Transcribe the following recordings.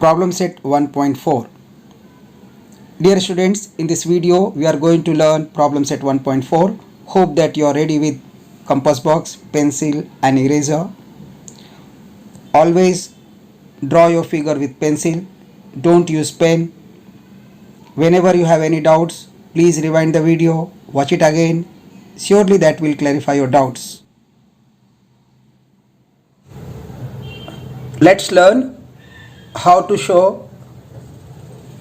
Problem set 1.4. Dear students, in this video we are going to learn problem set 1.4. Hope that you are ready with compass box, pencil and eraser. Always draw your figure with pencil. Don't use pen. Whenever you have any doubts, please rewind the video, watch it again. Surely that will clarify your doubts. Let's learn how to show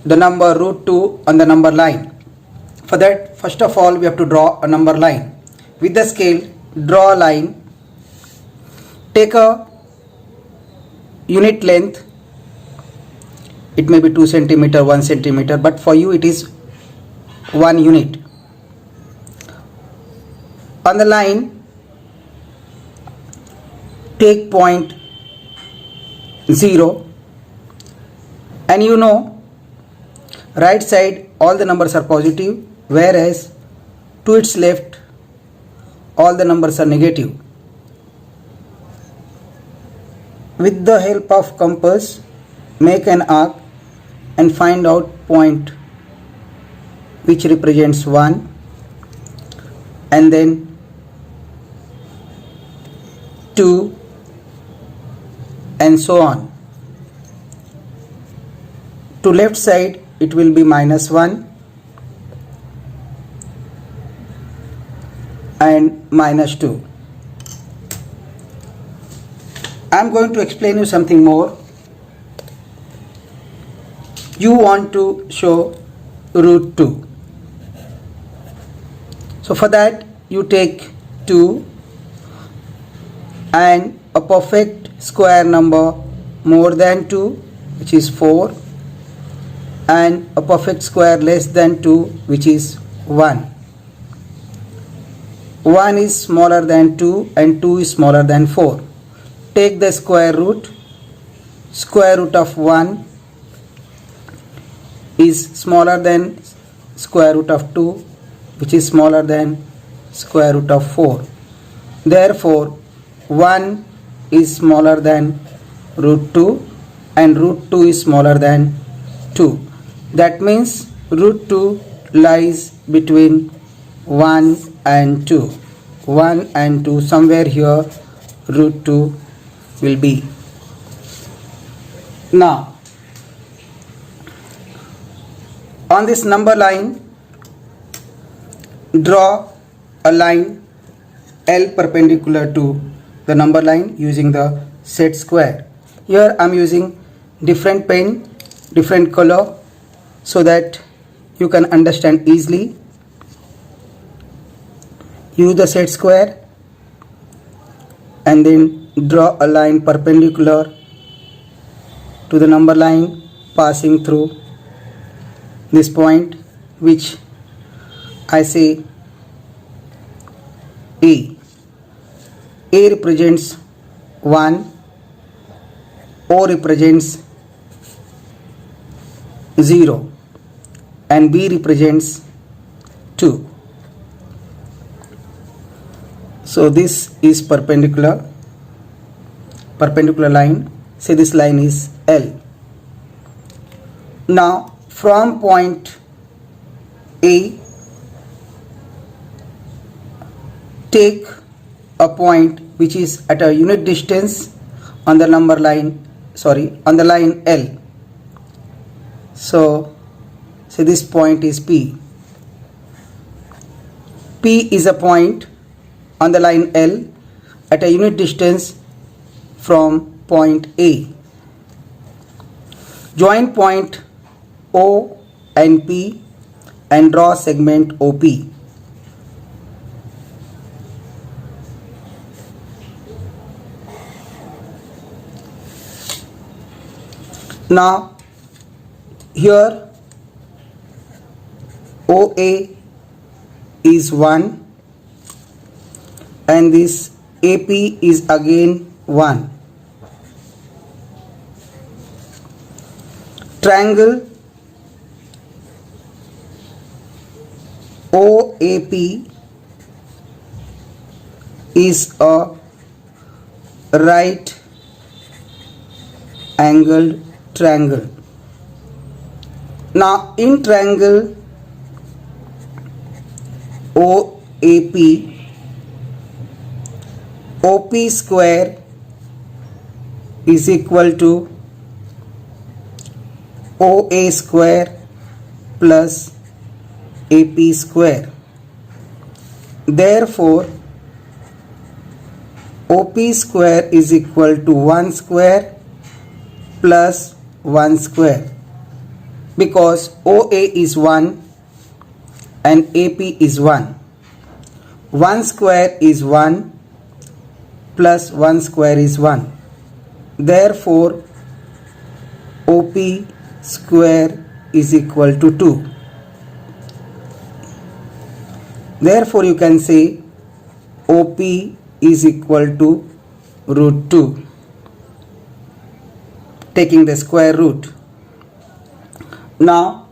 the number root 2 on the number line. For that, first of all, we have to draw a number line. With the scale, draw a line. Take a unit length. It may be 2 cm, 1 cm, but for you it is 1 unit. On the line, take point 0. And you know, right side all the numbers are positive, whereas to its left all the numbers are negative. With the help of compass, make an arc and find out point which represents 1, and then 2 and so on. To left side it will be -1 and -2. I am going to explain you something more. You want to show root 2. So for that you take 2 and a perfect square number more than 2, which is 4, and a perfect square less than 2, which is 1. 1 is smaller than 2 and 2 is smaller than 4. Take the square root. Square root of 1 is smaller than square root of 2, which is smaller than square root of 4. Therefore, 1 is smaller than root 2 and root 2 is smaller than 2. That means root 2 lies between 1 and 2. 1 and 2, somewhere here root 2 will be. Now, on this number line, draw a line L perpendicular to the number line using the set square. Here I am using different pen, different color, so that you can understand easily. Use the set square and then draw a line perpendicular to the number line passing through this point, which I say A. A represents 1, O represents 0 and B represents 2. So this is perpendicular line. Say this line is L. Now from point A, take a point which is at a unit distance on the number line, on the line L. So say this point is P. P is a point on the line L at a unit distance from point A. Join point O and P and draw segment OP. Now here OA is 1 and this AP is again 1. Triangle OAP is a right angled triangle. Now in triangle OAP, OP square is equal to OA square plus AP square. Therefore, OP square is equal to 1 square plus 1 square, because OA is 1 and AP is 1. 1 square is 1 plus 1 square is 1. Therefore, OP square is equal to 2. Therefore, you can say OP is equal to root 2, taking the square root. Now,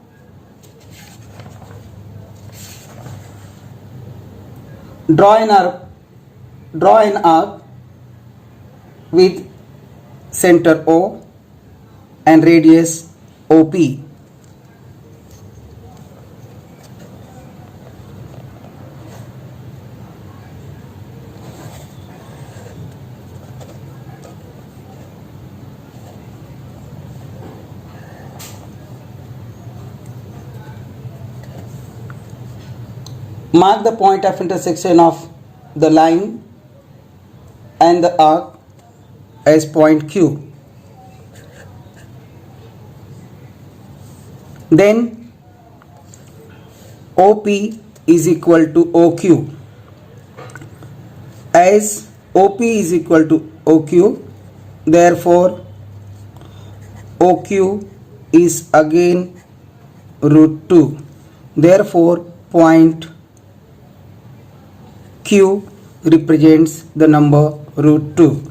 draw an arc with center O and radius OP. Mark the point of intersection of the line and the arc as point Q. Then OP is equal to OQ. As OP is equal to OQ, therefore OQ is again root 2. Therefore, point Q represents the number root 2.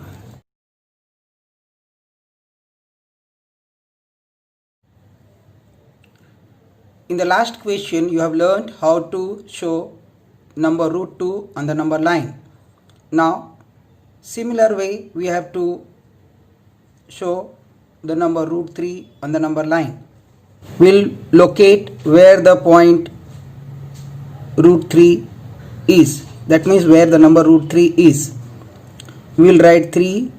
In the last question, you have learned how to show number root 2 on the number line. Now, similar way we have to show the number root 3 on the number line. We'll locate where the point root 3 is. That means where the number root 3 is. We will write 3.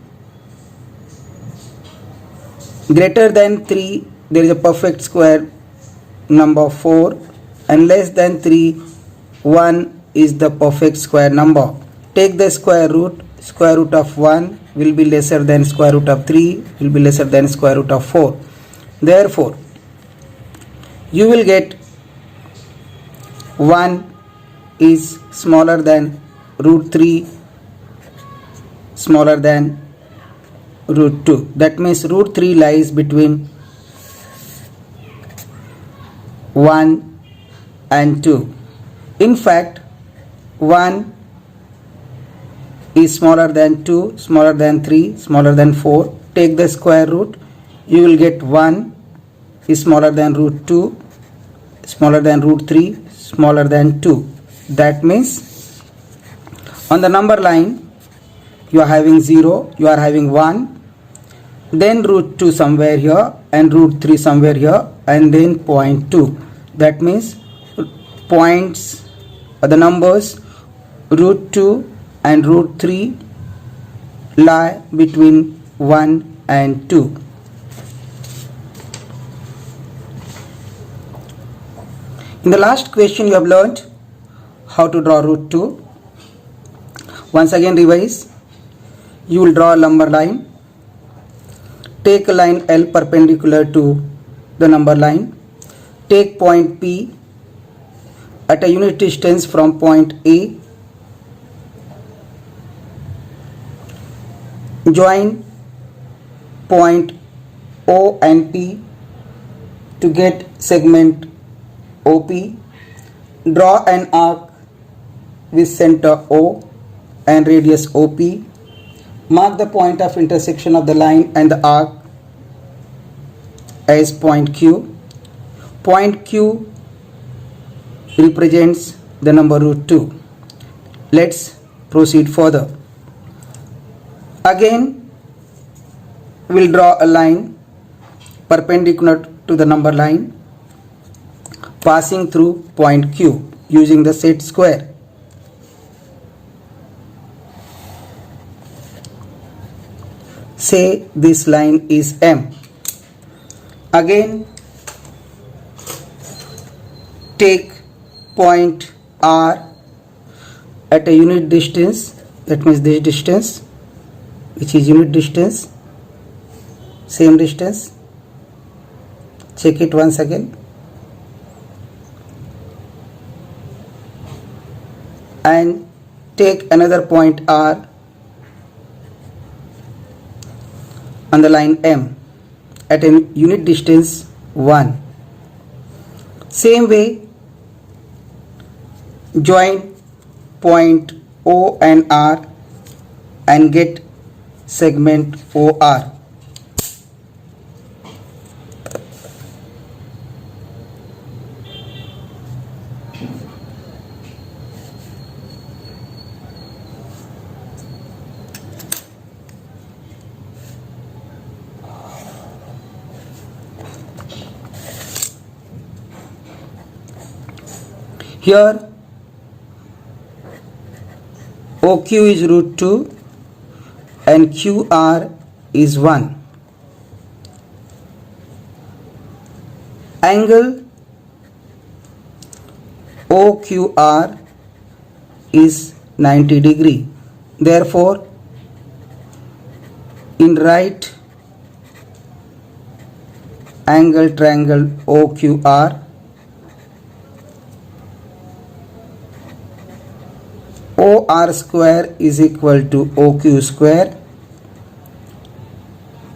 Greater than 3, there is a perfect square number 4, and less than 3, 1 is the perfect square number. Take the square root of 1 will be lesser than square root of 3, will be lesser than square root of 4. Therefore, you will get 1 is smaller than root 3, smaller than root 2. That means root 3 lies between 1 and 2. In fact, 1 is smaller than 2, smaller than 3, smaller than 4. Take the square root, you will get 1 is smaller than root 2, smaller than root 3, smaller than 2. That means on the number line you are having 0, you are having 1, then root 2 somewhere here and root 3 somewhere here, and then point 2. That means points or the numbers root 2 and root 3 lie between 1 and 2. In the last question you have learnt how to draw root 2. Once again revise. You will draw a number line. Take a line L perpendicular to the number line. Take point P at a unit distance from point A. Join point O and P to get segment OP. Draw an arc with center O and radius OP. Mark the point of intersection of the line and the arc as point Q. Point Q represents the number root 2. Let's proceed further. Again, we'll draw a line perpendicular to the number line passing through point Q using the set square. Say this line is M. Again, take point R at a unit distance, that means this distance, which is unit distance, same distance. Check it once again. And take another point R on the line M at a unit distance 1. Same way, join point O and R and get segment OR. Here OQ is root 2 and QR is 1. Angle OQR is 90 degree. Therefore, in right angle triangle OQR, OR square is equal to OQ square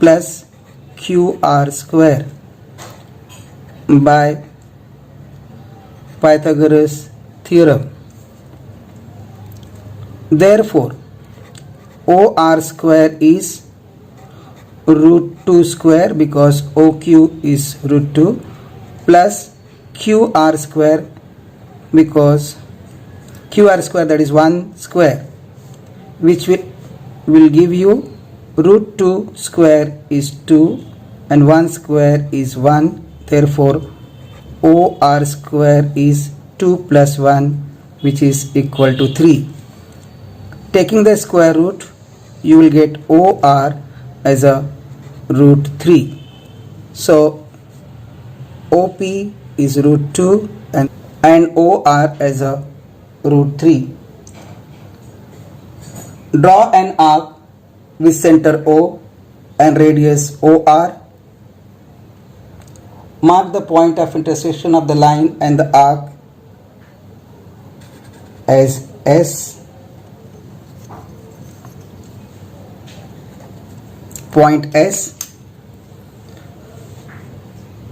plus QR square by Pythagoras theorem. Therefore, OR square is root 2 square because OQ is root 2 plus QR square because QR square, that is 1 square, which will give you root 2 square is 2 and 1 square is 1. Therefore, OR square is 2 plus 1, which is equal to 3. Taking the square root, you will get OR as a root 3. So, OP is root 2 and OR as a root 3. Draw an arc with center O and radius OR. Mark the point of intersection of the line and the arc as S. Point S.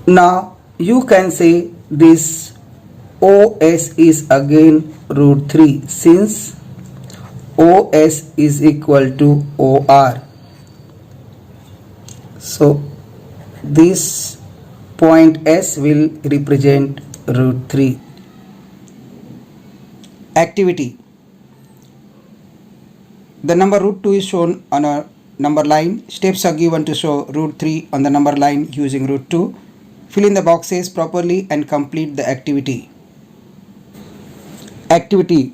Now you can say this OS is again root 3 since OS is equal to OR. So this point S will represent root 3. Activity. The number root 2 is shown on a number line. Steps are given to show root 3 on the number line using root 2. Fill in the boxes properly and complete the activity. Activity.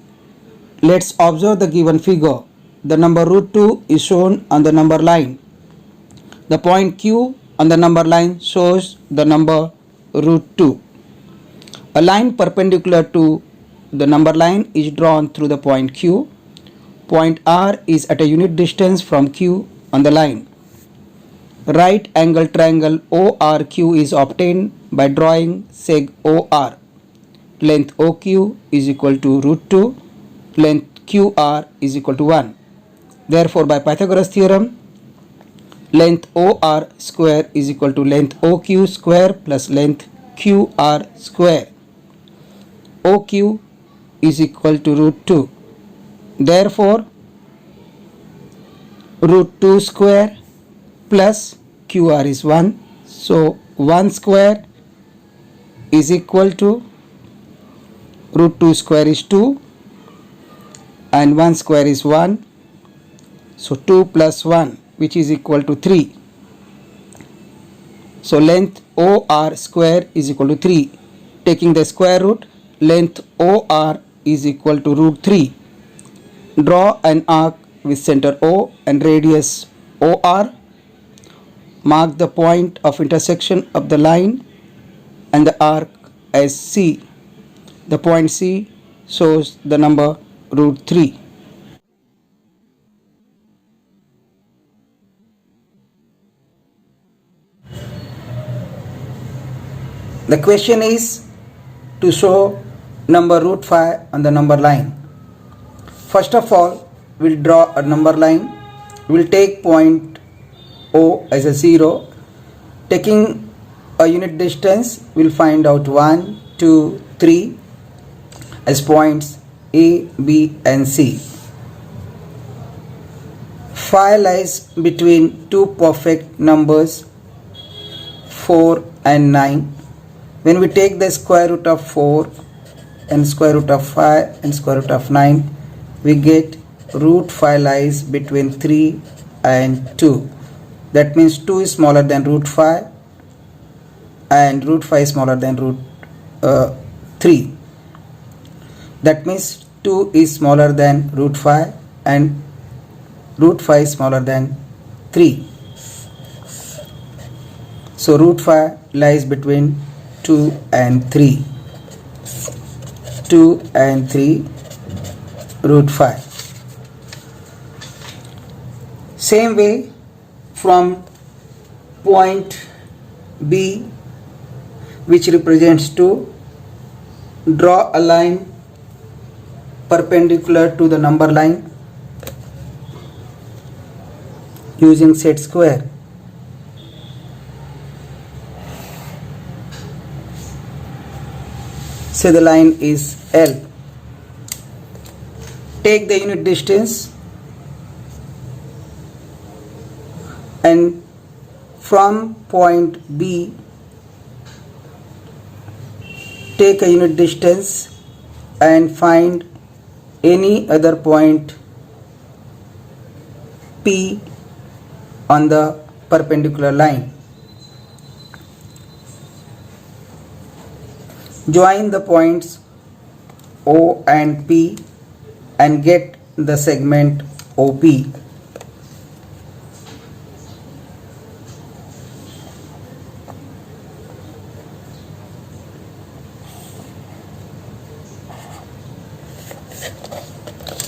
Let's observe the given figure. The number root 2 is shown on the number line. The point Q on the number line shows the number root 2. A line perpendicular to the number line is drawn through the point Q. Point R is at a unit distance from Q on the line. Right angle triangle ORQ is obtained by drawing seg OR. Length OQ is equal to root 2. Length QR is equal to 1. Therefore, by Pythagoras theorem, length OR square is equal to length OQ square plus length QR square. OQ is equal to root 2. Therefore, root 2 square plus QR is 1. So 1 square is equal to root 2 square is 2 and 1 square is 1. So 2 plus 1, which is equal to 3. So length OR square is equal to 3. Taking the square root, length OR is equal to root 3. Draw an arc with center O and radius OR. Mark the point of intersection of the line and the arc as C. The point C shows the number root 3. The question is to show number root 5 on the number line. First of all, we'll draw a number line. We'll take point O as a 0. Taking a unit distance, we'll find out 1, 2, 3 as points A, B and C. Phi lies between two perfect numbers 4 and 9. When we take the square root of 4 and square root of 5 and square root of 9, we get root 5 lies between 3 and 2. That means 2 is smaller than root 5 and root 5 is smaller than root 3. That means 2 is smaller than root 5 and root 5 is smaller than 3. So root 5 lies between 2 and 3. 2 and 3 root 5. Same way, from point B, which represents 2, draw a line perpendicular to the number line using set square. Say the line is L. Take the unit distance and from point B take a unit distance and find any other point P on the perpendicular line. Join the points O and P and get the segment OP.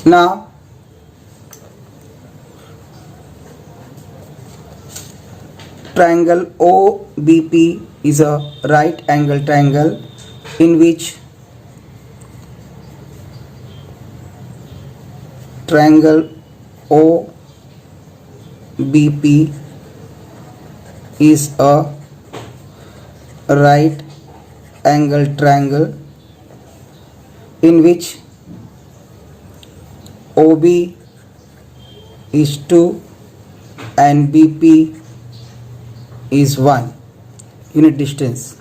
Now triangle OBP is a right angle triangle in which triangle OBP is a right angle triangle in which OB is 2 and BP is 1 unit distance.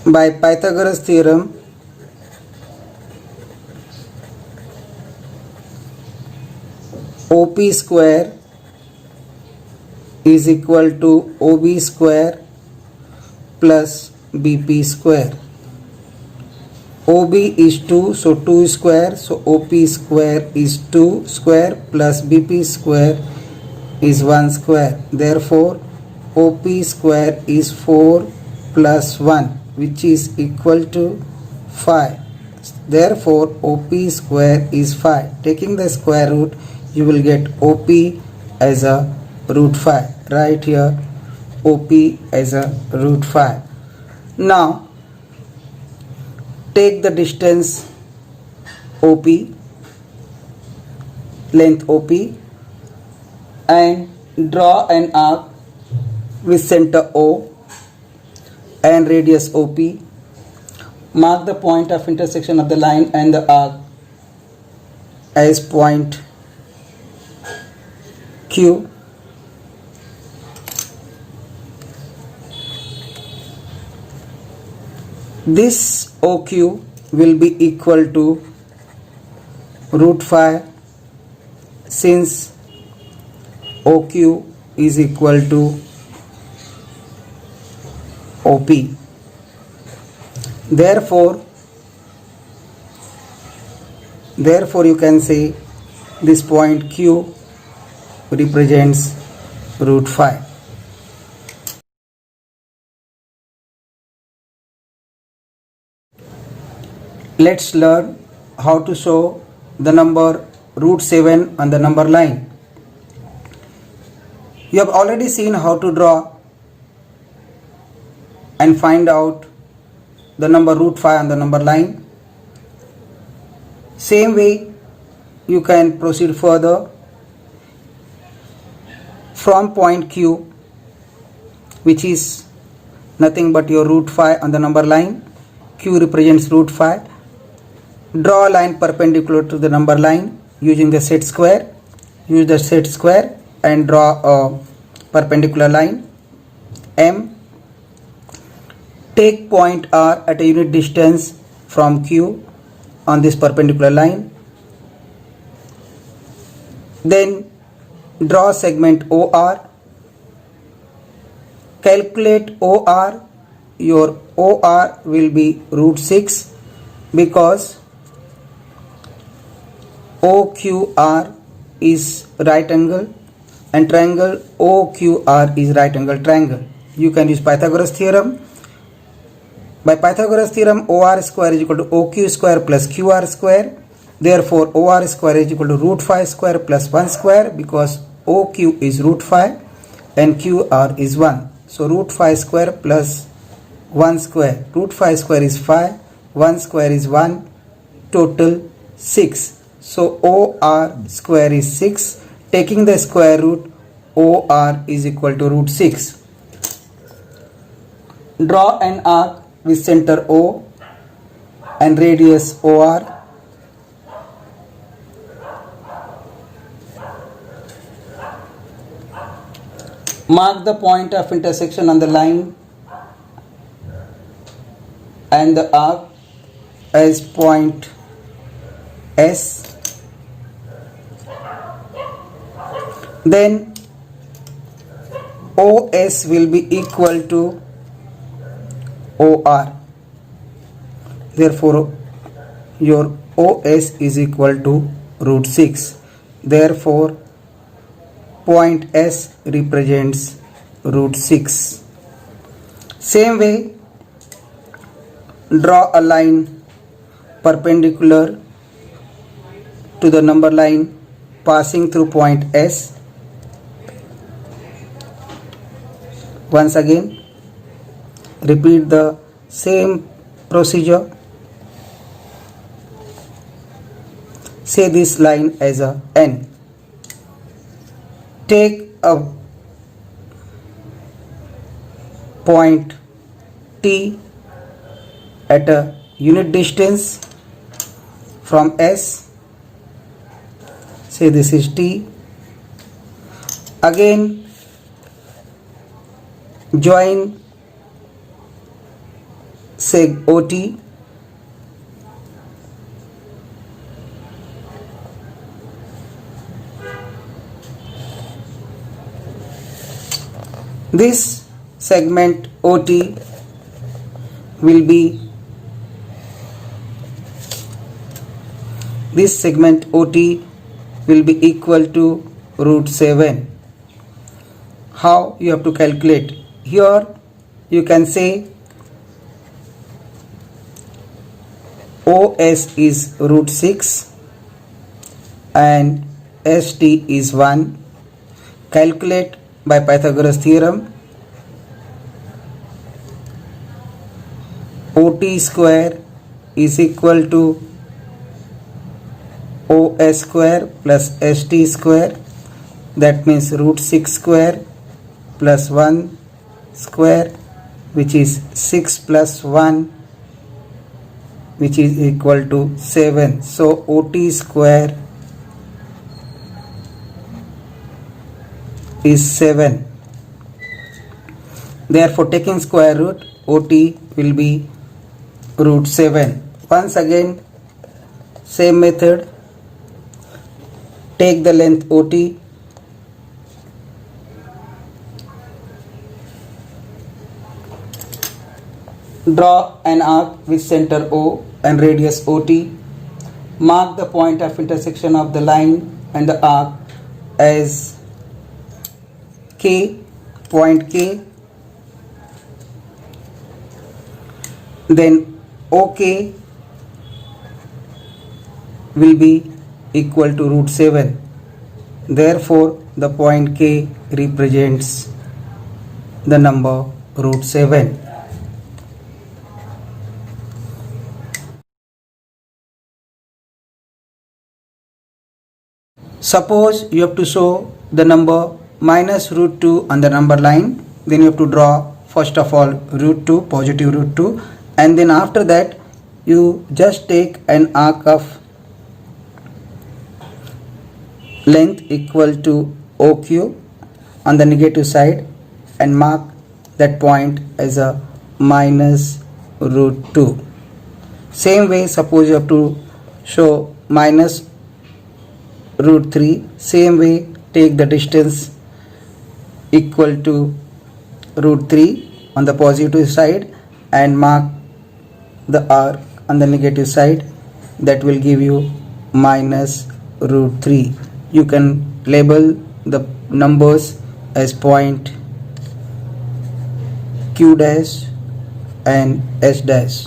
By Pythagoras theorem, OP square is equal to OB square plus BP square. OB is 2, so 2 square, so OP square is 2 square plus BP square is 1 square. Therefore, OP square is 4 plus 1, which is equal to 5. Therefore, OP square is 5. Taking the square root, you will get OP as a root 5. Right here, OP as a root 5. Now, take the distance OP, length OP, and draw an arc with center O and radius OP. Mark the point of intersection of the line and the arc as point Q. This OQ will be equal to root phi, since OQ is equal to OP. Therefore you can say this point Q represents root phi. Let's learn how to show the number root 7 on the number line. You have already seen how to draw and find out the number root phi on the number line. Same way you can proceed further from point Q, which is nothing but your root phi on the number line. Q represents root phi. Draw a line perpendicular to the number line using the set square. Use the set square and draw a perpendicular line M. Take point R at a unit distance from Q on this perpendicular line. Then draw segment OR. Calculate OR. Your OR will be root 6 because OQR is right angle and triangle OQR is right angle triangle. You can use Pythagoras theorem. By Pythagoras theorem, OR square is equal to OQ square plus QR square. Therefore, OR square is equal to root phi square plus 1 square, because OQ is root phi and QR is 1. So root phi square plus 1 square. Root phi square is 5, 1 square is 1, total 6. So OR square is 6. Taking the square root, OR is equal to root 6. Draw an arc with center O and radius OR. Mark the point of intersection on the line and the arc as point S. Then OS will be equal to OR. Therefore, your OS is equal to root 6. Therefore, point S represents root 6. Same way, draw a line perpendicular to the number line passing through point S. Once again, repeat the same procedure. Say this line as a N. Take a point T at a unit distance from S. Say this is T. Again, join seg OT. This segment OT will be equal to root 7. How you have to calculate? Here you can say OS is root 6 and ST is 1. Calculate by Pythagoras theorem. OT square is equal to OS square plus ST square. That means root 6 square plus 1 square, which is 6 plus 1, which is equal to 7. So OT square is 7. Therefore, taking square root, OT will be root 7. Once again, same method. Take the length OT. Draw an arc with center O and radius OT. Mark the point of intersection of the line and the arc as K, point K. Then OK will be equal to root 7. Therefore, the point K represents the number root 7. Suppose you have to show the number minus root 2 on the number line, then you have to draw first of all root 2, positive root 2, and then after that you just take an arc of length equal to OQ on the negative side and mark that point as a minus root 2. Same way, suppose you have to show minus root 3, same way take the distance equal to root 3 on the positive side and mark the arc on the negative side, that will give you minus root 3. You can label the numbers as point Q dash and S dash.